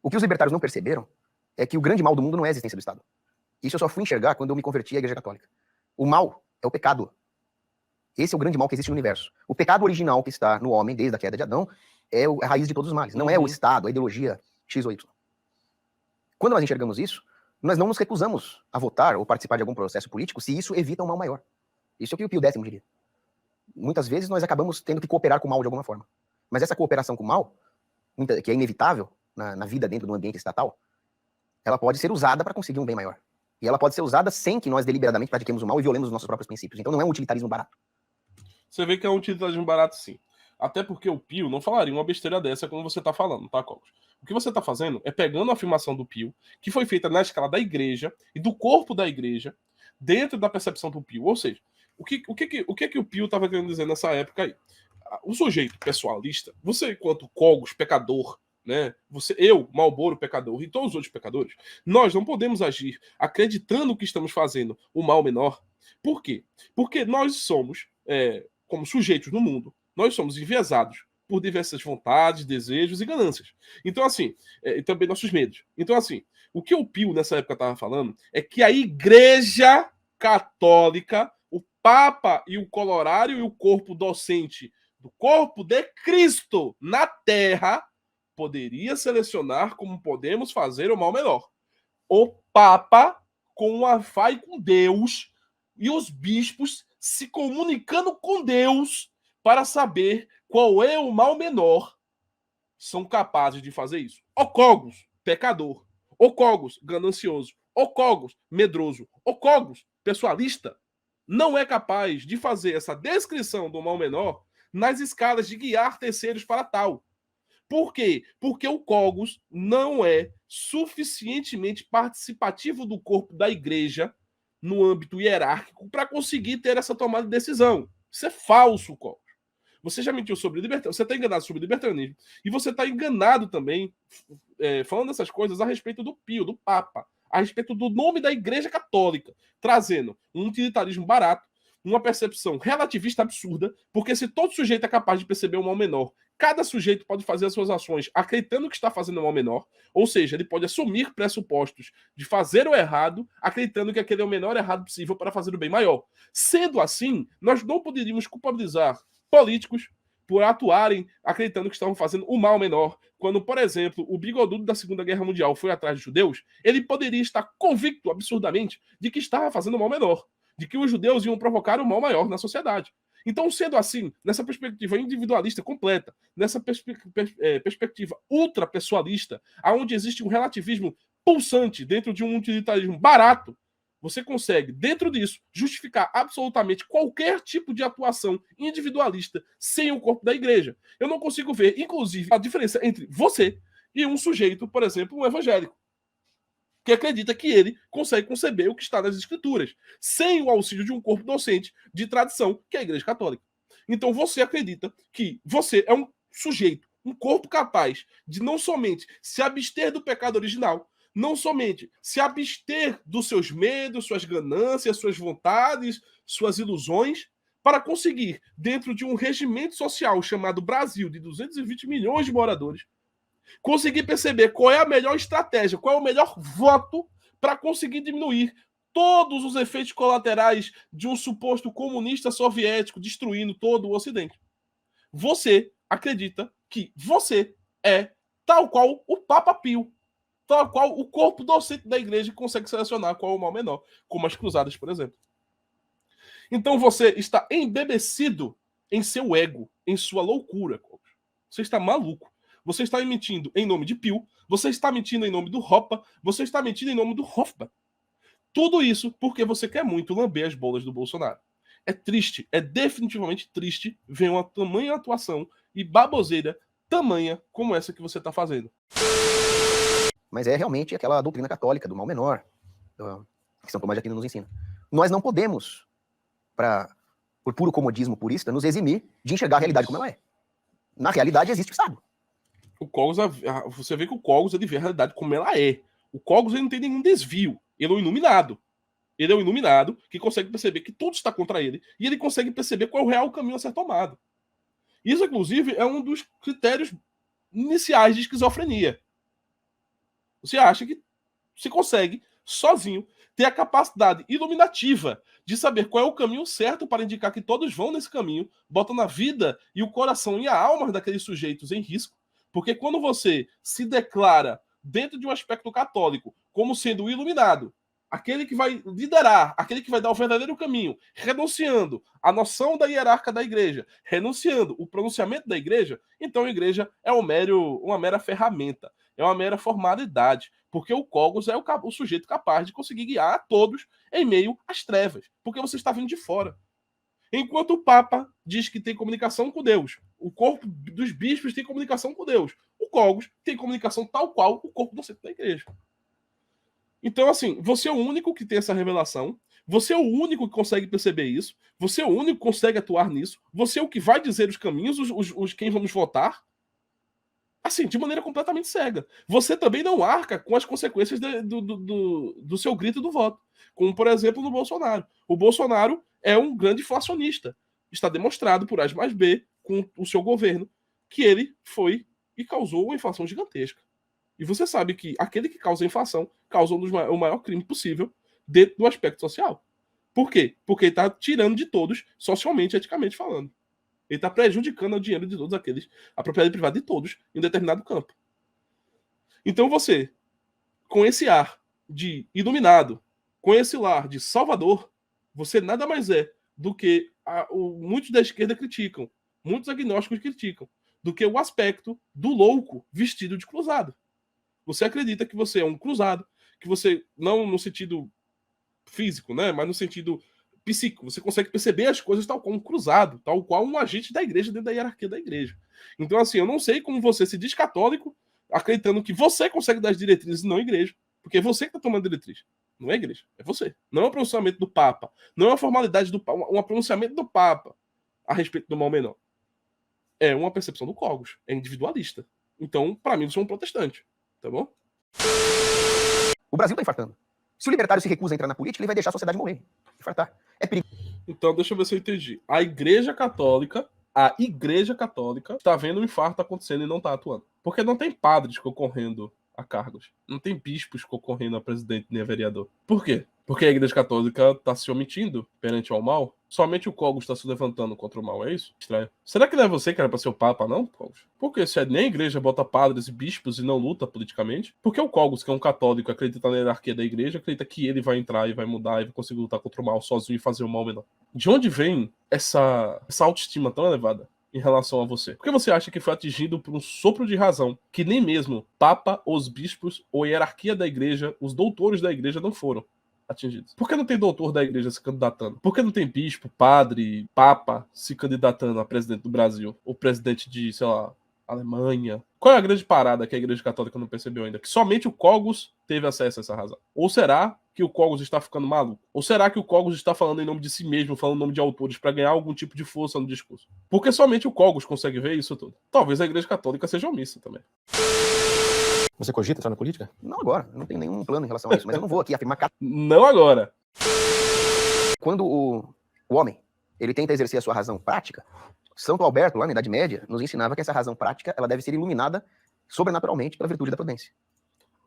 O que os libertários não perceberam é que o grande mal do mundo não é a existência do Estado. Isso eu só fui enxergar quando eu me converti à Igreja Católica. O mal é o pecado. Esse é o grande mal que existe no universo. O pecado original que está no homem, desde a queda de Adão, é a raiz de todos os males. Não é o Estado, a ideologia X ou Y. Quando nós enxergamos isso, nós não nos recusamos a votar ou participar de algum processo político se isso evita um mal maior. Isso é o que o Pio X diria. Muitas vezes nós acabamos tendo que cooperar com o mal de alguma forma. Mas essa cooperação com o mal, que é inevitável na vida dentro do ambiente estatal, ela pode ser usada para conseguir um bem maior. E ela pode ser usada sem que nós deliberadamente pratiquemos o mal e violemos os nossos próprios princípios. Então não é um utilitarismo barato. Você vê que é um utilitarismo barato, sim. Até porque o Pio não falaria uma besteira dessa como você está falando, tá, Cogos? O que você está fazendo é pegando a afirmação do Pio, que foi feita na escala da igreja e do corpo da igreja, dentro da percepção do Pio. Ou seja, o que o Pio estava querendo dizer nessa época aí? O sujeito pessoalista, você, enquanto Cogos, pecador, né? Eu, Malboro, pecador, e todos os outros pecadores, nós não podemos agir acreditando que estamos fazendo o mal menor. Por quê? Porque nós somos, como sujeitos no mundo, nós somos enviesados por diversas vontades, desejos e ganâncias. Então, assim, e também nossos medos. Então, assim, o que o Pio nessa época estava falando é que a Igreja Católica, o Papa e o Colorário e o corpo docente do corpo de Cristo na Terra poderia selecionar como podemos fazer o mal menor. O Papa com o Wi-Fi com Deus e os bispos se comunicando com Deus para saber qual é o mal menor, são capazes de fazer isso. O Cogos, pecador. O Cogos, ganancioso. O Cogos, medroso. O Cogos, pessoalista, não é capaz de fazer essa descrição do mal menor nas escalas de guiar terceiros para tal. Por quê? Porque o Cogos não é suficientemente participativo do corpo da igreja no âmbito hierárquico para conseguir ter essa tomada de decisão. Isso é falso, Cogos. Você já mentiu sobre libertarianismo, você está enganado sobre libertarianismo, e você está enganado também, falando essas coisas a respeito do Pio, do Papa, a respeito do nome da Igreja Católica, trazendo um utilitarismo barato, uma percepção relativista absurda, porque se todo sujeito é capaz de perceber um mal menor, cada sujeito pode fazer as suas ações acreditando que está fazendo um mal menor, ou seja, ele pode assumir pressupostos de fazer o errado, acreditando que aquele é o menor errado possível para fazer o bem maior. Sendo assim, nós não poderíamos culpabilizar políticos por atuarem acreditando que estavam fazendo o mal menor. Quando, por exemplo, o bigodudo da Segunda Guerra Mundial foi atrás de judeus, ele poderia estar convicto absurdamente de que estava fazendo o mal menor, de que os judeus iam provocar o mal maior na sociedade. Então, sendo assim, nessa perspectiva individualista completa, nessa perspectiva ultrapessoalista, onde existe um relativismo pulsante dentro de um utilitarismo barato, você consegue, dentro disso, justificar absolutamente qualquer tipo de atuação individualista sem o corpo da igreja. Eu não consigo ver, inclusive, a diferença entre você e um sujeito, por exemplo, um evangélico, que acredita que ele consegue conceber o que está nas escrituras, sem o auxílio de um corpo docente de tradição, que é a Igreja Católica. Então você acredita que você é um sujeito, um corpo capaz de não somente se abster do pecado original, não somente se abster dos seus medos, suas ganâncias, suas vontades, suas ilusões, para conseguir, dentro de um regimento social chamado Brasil, de 220 milhões de moradores, conseguir perceber qual é a melhor estratégia, qual é o melhor voto para conseguir diminuir todos os efeitos colaterais de um suposto comunista soviético destruindo todo o Ocidente. Você acredita que você é tal qual o Papa Pio, tal qual o corpo docente da igreja consegue selecionar qual é o mal menor, como as cruzadas, por exemplo. Então você está embebecido em seu ego, em sua loucura. Você está maluco. Você está mentindo em nome de Pio, você está mentindo em nome do Hoppe, você está mentindo em nome do Hofbauer. Tudo isso porque você quer muito lamber as bolas do Bolsonaro. É triste, é definitivamente triste ver uma tamanha atuação e baboseira tamanha como essa que você está fazendo. Mas é realmente aquela doutrina católica do mal menor, que São Tomás de Aquino nos ensina. Nós não podemos, por puro comodismo purista, nos eximir de enxergar a realidade como ela é. Na realidade existe o Estado. O Cogos, você vê que o Cogos ele vê a realidade como ela é. O Cogos ele não tem nenhum desvio. Ele é um iluminado. Ele é um iluminado que consegue perceber que tudo está contra ele e ele consegue perceber qual é o real caminho a ser tomado. Isso, inclusive, é um dos critérios iniciais de esquizofrenia. Você acha que se consegue, sozinho, ter a capacidade iluminativa de saber qual é o caminho certo para indicar que todos vão nesse caminho, botando a vida e o coração e a alma daqueles sujeitos em risco. Porque quando você se declara dentro de um aspecto católico como sendo o iluminado, aquele que vai liderar, aquele que vai dar o verdadeiro caminho, renunciando à noção da hierarca da igreja, renunciando o pronunciamento da igreja, então a igreja é uma mera ferramenta, é uma mera formalidade, porque o Cogos é o sujeito capaz de conseguir guiar a todos em meio às trevas, porque você está vindo de fora. Enquanto o Papa diz que tem comunicação com Deus, o corpo dos bispos tem comunicação com Deus, o Cogos tem comunicação tal qual o corpo docente da igreja. Então, assim, você é o único que tem essa revelação, você é o único que consegue perceber isso, você é o único que consegue atuar nisso, você é o que vai dizer os caminhos, os quem vamos votar, assim, de maneira completamente cega. Você também não arca com as consequências do seu grito do voto, como, por exemplo, no Bolsonaro. O Bolsonaro é um grande inflacionista. Está demonstrado por A mais B, com o seu governo, que ele foi e causou uma inflação gigantesca. E você sabe que aquele que causa a inflação causa o maior crime possível dentro do aspecto social. Por quê? Porque ele está tirando de todos, socialmente, eticamente falando. Ele está prejudicando o dinheiro de todos aqueles, a propriedade privada de todos, em determinado campo. Então você, com esse ar de iluminado, com esse ar de salvador, você nada mais é do que muitos da esquerda criticam, muitos agnósticos criticam, do que o aspecto do louco vestido de cruzado. Você acredita que você é um cruzado, que você, não no sentido físico, né, mas no sentido psíquico, você consegue perceber as coisas tal qual um cruzado, tal qual um agente da igreja dentro da hierarquia da igreja. Então, assim, eu não sei como você se diz católico, acreditando que você consegue dar as diretrizes e não a igreja, porque é você que está tomando diretriz, não é a igreja, é você. Não é o pronunciamento do Papa, não é uma formalidade do Papa, um pronunciamento do Papa a respeito do mal menor. É uma percepção do Cogos, é individualista. Então, para mim, você é um protestante. Tá bom? O Brasil tá infartando. Se o libertário se recusa a entrar na política, ele vai deixar a sociedade morrer. Infartar. É perigoso. Então, deixa eu ver se eu entendi. A Igreja Católica está vendo um infarto acontecendo e não está atuando. Porque não tem padres concorrendo a cargos. Não tem bispos concorrendo a presidente nem a vereador. Por quê? Porque a Igreja Católica está se omitindo perante ao mal. Somente o Cogos está se levantando contra o mal, é isso? Estranho. Será que não é você que era para ser o Papa, não, Cogos? Porque se nem a igreja bota padres e bispos e não luta politicamente, porque o Cogos, que é um católico, acredita na hierarquia da igreja, acredita que ele vai entrar e vai mudar e vai conseguir lutar contra o mal sozinho e fazer o mal menor. De onde vem essa autoestima tão elevada em relação a você? Por que você acha que foi atingido por um sopro de razão que nem mesmo Papa, os bispos ou a hierarquia da igreja, os doutores da igreja não foram atingidos? Por que não tem doutor da igreja se candidatando? Por que não tem bispo, padre, papa se candidatando a presidente do Brasil? Ou presidente de, sei lá, Alemanha? Qual é a grande parada que a Igreja Católica não percebeu ainda? Que somente o Cogos teve acesso a essa razão? Ou será que o Cogos está ficando maluco? Ou será que o Cogos está falando em nome de si mesmo, falando em nome de autores, para ganhar algum tipo de força no discurso? Porque somente o Cogos consegue ver isso tudo. Talvez a Igreja Católica seja omissa também. Você cogita entrar na política? Não agora. Eu não tenho nenhum plano em relação a isso. Mas eu não vou aqui afirmar... Não agora. Quando o homem ele tenta exercer a sua razão prática, Santo Alberto, lá na Idade Média, nos ensinava que essa razão prática ela deve ser iluminada sobrenaturalmente pela virtude da prudência.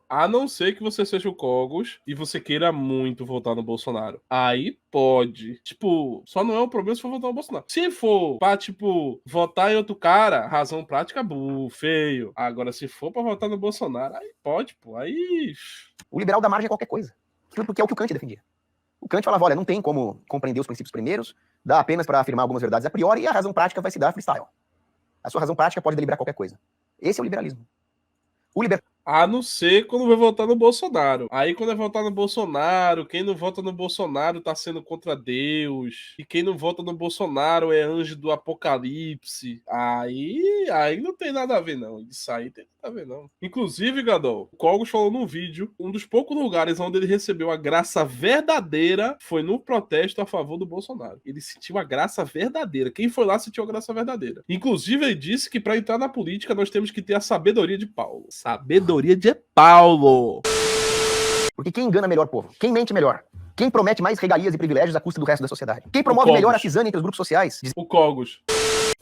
A não ser que você seja o Cogos e você queira muito votar no Bolsonaro. Aí pode. Tipo, só não é um problema se for votar no Bolsonaro. Se for pra, tipo, votar em outro cara, razão prática, feio. Agora, se for pra votar no Bolsonaro, aí pode, pô. Aí... O liberal dá margem a qualquer coisa. Porque é o que o Kant defendia. O Kant falava, olha, não tem como compreender os princípios primeiros, dá apenas para afirmar algumas verdades a priori, e a razão prática vai se dar freestyle. A sua razão prática pode deliberar qualquer coisa. Esse é o liberalismo. A não ser quando vai votar no Bolsonaro. Aí quando é votar no Bolsonaro, quem não vota no Bolsonaro tá sendo contra Deus. E quem não vota no Bolsonaro é anjo do apocalipse. Aí não tem nada a ver, não. Isso aí tem nada a ver, não. Inclusive, Gadol, o Cogos falou num vídeo, um dos poucos lugares onde ele recebeu a graça verdadeira foi no protesto a favor do Bolsonaro. Ele sentiu a graça verdadeira. Quem foi lá sentiu a graça verdadeira. Inclusive, ele disse que para entrar na política nós temos que ter a sabedoria de Paulo. Sabedoria de Paulo. Porque quem engana melhor o povo? Quem mente melhor? Quem promete mais regalias e privilégios à custa do resto da sociedade? Quem promove melhor a cisânia entre os grupos sociais? O Cogos.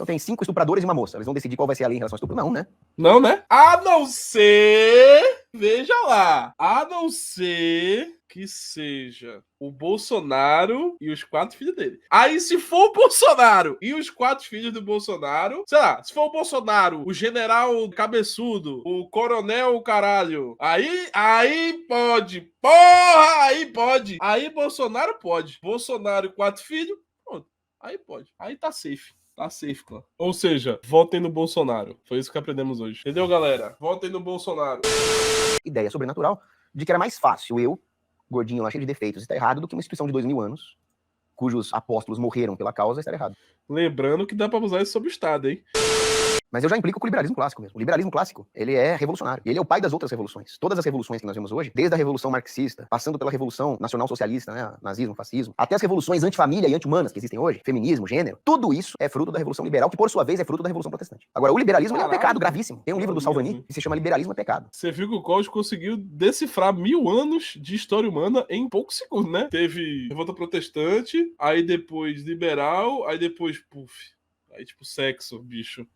Então tem 5 estupradores e uma moça. Eles vão decidir qual vai ser a lei em relação ao estupro? Não, né? Não, né? A não ser... Veja lá. A não ser que seja o Bolsonaro e os 4 filhos dele. Aí, se for o Bolsonaro e os 4 filhos do Bolsonaro, sei lá, se for o Bolsonaro, o general cabeçudo, o coronel caralho, aí pode. Porra, aí pode. Aí Bolsonaro pode. Bolsonaro e 4 filhos, pronto. Aí pode. Aí tá safe. Tá safe, clã. Ou seja, votem no Bolsonaro. Foi isso que aprendemos hoje. Entendeu, galera? Votem no Bolsonaro. Ideia sobrenatural de que era mais fácil eu, gordinho lá cheio de defeitos, estar errado do que uma instituição de 2000 anos, cujos apóstolos morreram pela causa, estar errado. Lembrando que dá pra usar isso sobre o Estado, hein? Mas eu já implico com o liberalismo clássico mesmo. O liberalismo clássico, ele é revolucionário. Ele é o pai das outras revoluções. Todas as revoluções que nós vemos hoje, desde a Revolução Marxista, passando pela Revolução Nacional Socialista, né, nazismo, fascismo, até as revoluções antifamília e anti-humanas que existem hoje, feminismo, gênero, tudo isso é fruto da Revolução Liberal, que por sua vez é fruto da Revolução Protestante. Agora, o liberalismo ele é um pecado gravíssimo. Tem um livro do Salvani que se chama Liberalismo é Pecado. Você viu que o Cláudio conseguiu decifrar 1000 anos de história humana em poucos segundos, né? Teve Revolta Protestante, aí depois liberal, aí depois, puf. Aí tipo sexo, bicho.